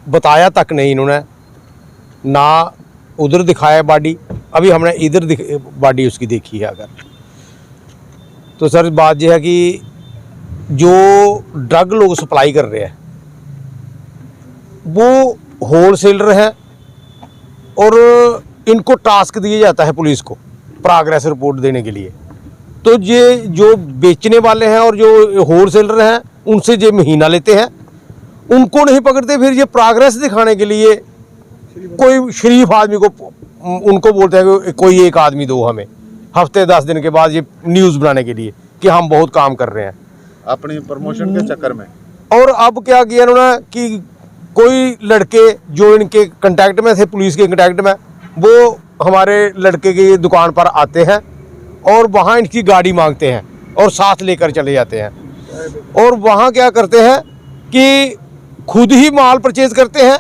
बताया तक नहीं इन्होंने, ना उधर दिखाया बॉडी। अभी हमने इधर बॉडी उसकी देखी है। अगर तो सर बात यह है कि जो ड्रग लोग सप्लाई कर रहे हैं वो होलसेलर हैं और इनको टास्क दिया जाता है पुलिस को प्रोग्रेस रिपोर्ट देने के लिए। तो ये जो बेचने वाले हैं और जो होलसेलर हैं उनसे ये महीना लेते हैं, उनको नहीं पकड़ते। फिर ये प्रोग्रेस दिखाने के लिए कोई शरीफ आदमी को उनको बोलते हैं कि कोई एक आदमी दो हमें, हफ्ते 10 दिन के बाद ये न्यूज़ बनाने के लिए कि हम बहुत काम कर रहे हैं अपनी प्रमोशन के चक्कर में। और अब क्या किया इन्होंने कि कोई लड़के जो इनके कांटेक्ट में थे, पुलिस के कांटेक्ट में, वो हमारे लड़के की दुकान पर आते हैं और वहाँ इनकी गाड़ी मांगते हैं और साथ लेकर चले जाते हैं। और वहाँ क्या करते हैं कि खुद ही माल परचेज करते हैं,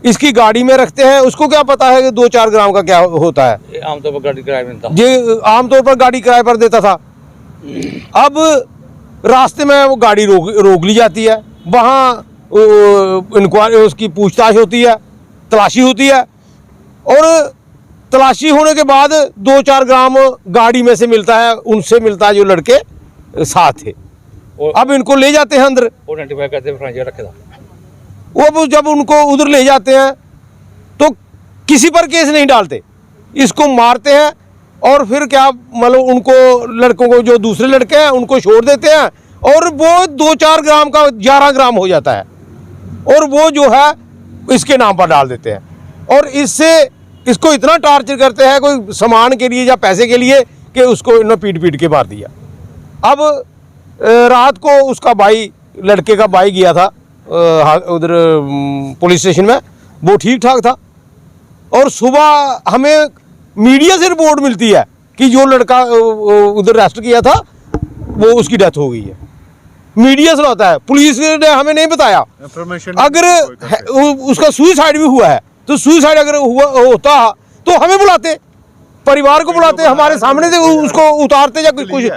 इसकी गाड़ी में रखते हैं। उसको क्या पता है कि 2-4 ग्राम का क्या होता है। आमतौर पर गाड़ी किराए पर ये आमतौर पर गाड़ी किराए पर देता था। अब रास्ते में वो गाड़ी रोक ली जाती है, वहाँ इंक्वायरी उसकी पूछताछ होती है, तलाशी होती है और तलाशी होने के बाद 2-4 ग्राम गाड़ी में से मिलता है, उनसे मिलता है जो लड़के साथ थे। अब इनको ले जाते हैं अंदर, आइडेंटिफाई करते हैं रखे था। वो जब उनको उधर ले जाते हैं तो किसी पर केस नहीं डालते, इसको मारते हैं और फिर क्या मतलब उनको लड़कों को जो दूसरे लड़के हैं उनको छोड़ देते हैं और वो 2-4 ग्राम का 11 ग्राम हो जाता है और वो जो है इसके नाम पर डाल देते हैं। और इससे इसको इतना टार्चर करते हैं कोई सामान के लिए या पैसे के लिए कि उसको इन्होंने पीट के मार दिया। अब रात को उसका भाई, लड़के का भाई गया था उधर पुलिस स्टेशन में, वो ठीक ठाक था और सुबह हमें मीडिया से रिपोर्ट मिलती है कि जो लड़का उधर अरेस्ट किया था वो उसकी डेथ हो गई है। मीडिया से होता है, पुलिस ने हमें नहीं बताया। अगर उसका सुसाइड भी हुआ है तो सुसाइड अगर होता तो हमें बुलाते, परिवार को बुलाते, हमारे सामने से उसको उतारते या कुछ।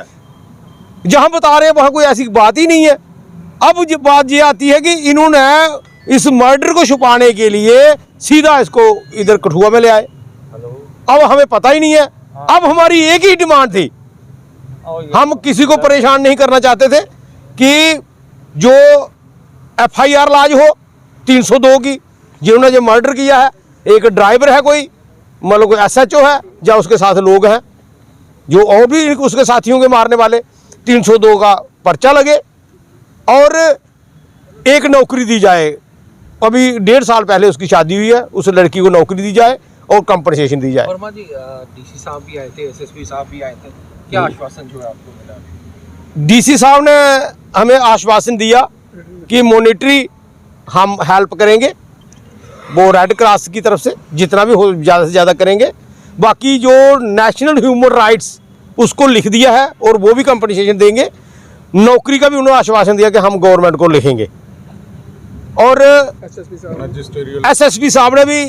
जहां बता रहे हैं वहां कोई ऐसी बात ही नहीं है। अब बात ये आती है कि इन्होंने इस मर्डर को छुपाने के लिए सीधा इसको इधर कठुआ में ले आए। अब हमें पता ही नहीं है। अब हमारी एक ही डिमांड थी, हम किसी को परेशान नहीं करना चाहते थे कि जो FIR लाज हो 302 की, जिन्होंने जो मर्डर किया है। एक ड्राइवर है कोई, मतलब कोई SHO है या उसके साथ लोग हैं जो और भी उसके साथियों के मारने वाले, 302 का पर्चा लगे और एक नौकरी दी जाए। अभी 1.5 साल पहले उसकी शादी हुई है, उस लड़की को नौकरी दी जाए और कंपनसेशन दी जाए। वर्मा जी, DC साहब भी आए थे, SSP साहब भी आए थे, क्या आश्वासन जो है आपको मिला? DC साहब ने हमें आश्वासन दिया कि मॉनिटरी हम हेल्प करेंगे, वो रेड क्रॉस की तरफ से जितना भी हो ज़्यादा से ज़्यादा करेंगे। बाकी जो नेशनल ह्यूमन राइट्स उसको लिख दिया है और वो भी कंपनसेशन देंगे। नौकरी का भी उन्होंने आश्वासन दिया कि हम गवर्नमेंट को लिखेंगे। और SSP साहब ने भी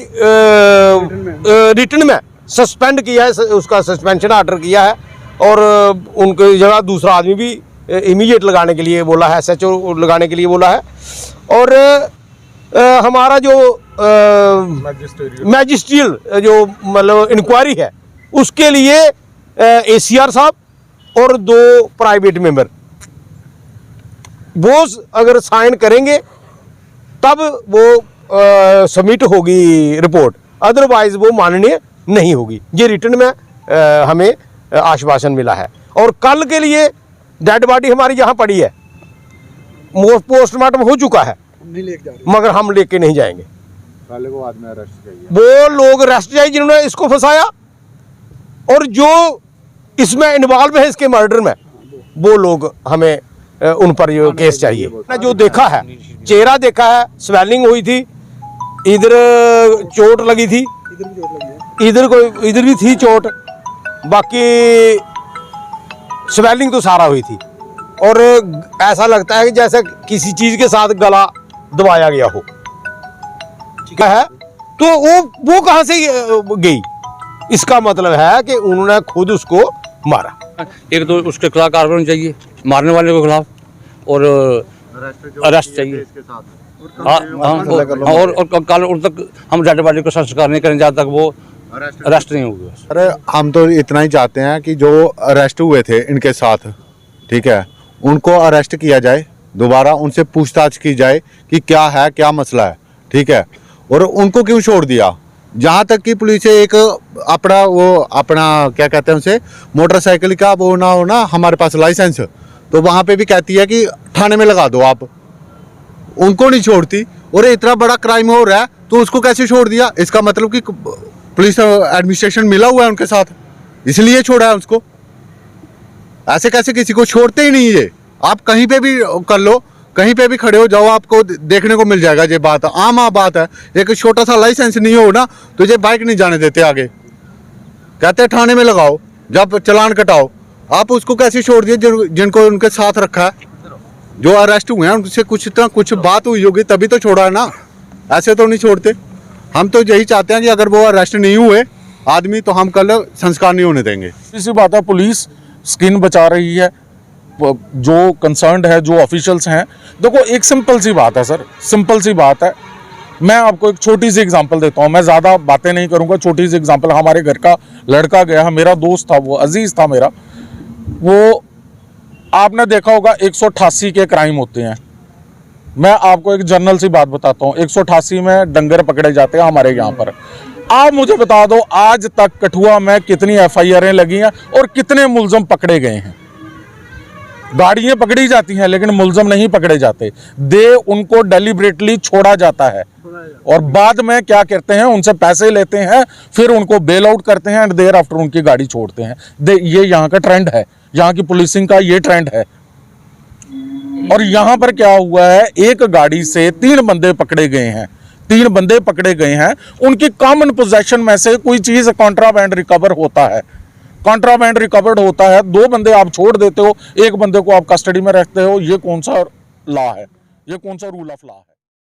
रिटन में सस्पेंड किया है, उसका सस्पेंशन ऑर्डर किया है और उनकी जगह दूसरा आदमी भी इमीडिएट लगाने के लिए बोला है, SHO लगाने के लिए बोला है। और हमारा जो मैजिस्ट्रियल जो मतलब इंक्वायरी है उसके लिए ACR साहब और 2 प्राइवेट मेंबर वो अगर साइन करेंगे तब वो सबमिट होगी रिपोर्ट, अदरवाइज वो माननीय नहीं होगी। ये रिटर्न में हमें आश्वासन मिला है। और कल के लिए डेड बॉडी हमारी यहाँ पड़ी है, पोस्टमार्टम हो चुका है, नहीं लेके जा रहे। मगर हम लेके नहीं जाएंगे। पहले वो आदमी अरेस्ट चाहिए। वो लोग अरेस्ट चाहिए जिन्होंने इसको फंसाया, और जो इसमें इन्वॉल्व है इसके मर्डर में, वो लोग हमें उन पर ये केस चाहिए। ना जो देखा है, चेहरा देखा है, स्वेलिंग हुई थी, इधर चोट लगी थी, इधर भी चोट लगी है। इधर भी थी चोट, बाकी स्वेलिंग तो सारा हुई थी, और ऐसा लगता है कि जैसे किसी चीज के साथ गला दबाया गया हो। ठीक है, तो वो कहां से गई? इसका मतलब है कि उन्होंने खुद उसको मारा। एक तो उसके खिलाफ कार्रवाई होनी चाहिए, मारने वाले के खिलाफ, और अरेस्ट चाहिए। इसके साथ हाँ, और कल उन तक हम डेड बॉडी को संस्कार नहीं करें जब तक वो अरेस्ट नहीं होगी। अरे हम तो इतना ही चाहते हैं कि जो अरेस्ट हुए थे इनके साथ, ठीक है, उनको अरेस्ट किया जाए, दोबारा उनसे पूछताछ की जाए कि क्या है, क्या मसला है, ठीक है, और उनको क्यों छोड़ दिया। जहाँ तक कि पुलिस एक अपना क्या कहते हैं उसे, मोटरसाइकिल का वो ना हो ना हमारे पास लाइसेंस, तो वहाँ पे भी कहती है कि थाने में लगा दो आप, उनको नहीं छोड़ती। और इतना बड़ा क्राइम हो रहा है तो उसको कैसे छोड़ दिया? इसका मतलब कि पुलिस एडमिनिस्ट्रेशन मिला हुआ है उनके साथ, इसलिए छोड़ा है उसको। ऐसे कैसे किसी को छोड़ते ही नहीं ये। आप कहीं पे भी कर लो, कहीं पे भी खड़े हो जाओ, आपको देखने को मिल जाएगा। ये बात आम बात है, एक छोटा सा लाइसेंस नहीं हो ना तो ये बाइक नहीं जाने देते आगे, कहते हैं थाने में लगाओ, जब चलान कटाओ। आप उसको कैसे छोड़ दिए जिनको उनके साथ रखा है, जो अरेस्ट हुए हैं उनसे कुछ बात हुई होगी तभी तो छोड़ा है ना, ऐसे तो नहीं छोड़ते। हम तो यही चाहते हैं कि अगर वो अरेस्ट नहीं हुए आदमी तो हम कल संस्कार नहीं होने देंगे। इसी बात है, पुलिस स्किन बचा रही है, जो कंसर्न्ड है, जो ऑफिशियल्स हैं। देखो एक सिंपल सी बात है सर, सिंपल सी बात है। मैं आपको एक छोटी सी एग्जांपल देता हूँ, मैं ज़्यादा बातें नहीं करूँगा, छोटी सी एग्जांपल। हमारे घर का लड़का गया, मेरा दोस्त था, वो अजीज़ था मेरा, वो आपने देखा होगा 188 के क्राइम होते हैं। मैं आपको एक जनरल सी बात बताता हूँ, 188 में डंगर पकड़े जाते हैं हमारे यहाँ पर। आप मुझे बता दो आज तक कठुआ में कितनी FIR लगी हैं और कितने मुलजम पकड़े गए हैं? गाड़ियां पकड़ी जाती हैं लेकिन मुलजम नहीं पकड़े जाते। उनको डेलिबरेटली छोड़ा जाता है और बाद में क्या करते हैं, उनसे पैसे लेते हैं, फिर उनको बेल आउट करते हैं एंड देयर आफ्टर उनकी गाड़ी छोड़ते हैं। ये यहाँ का ट्रेंड है, यहाँ की पुलिसिंग का ये ट्रेंड है। और यहाँ पर क्या हुआ है, एक गाड़ी से 3 बंदे पकड़े गए हैं, 3 बंदे पकड़े गए हैं। उनकी कॉमन पोजेशन में से कोई चीज कॉन्ट्राबैंड रिकवर होता है, कॉन्ट्राबैंड रिकवर्ड होता है। 2 बंदे आप छोड़ देते हो, 1 बंदे को आप कस्टडी में रखते हो। ये कौन सा लॉ है? ये कौन सा रूल ऑफ लॉ है?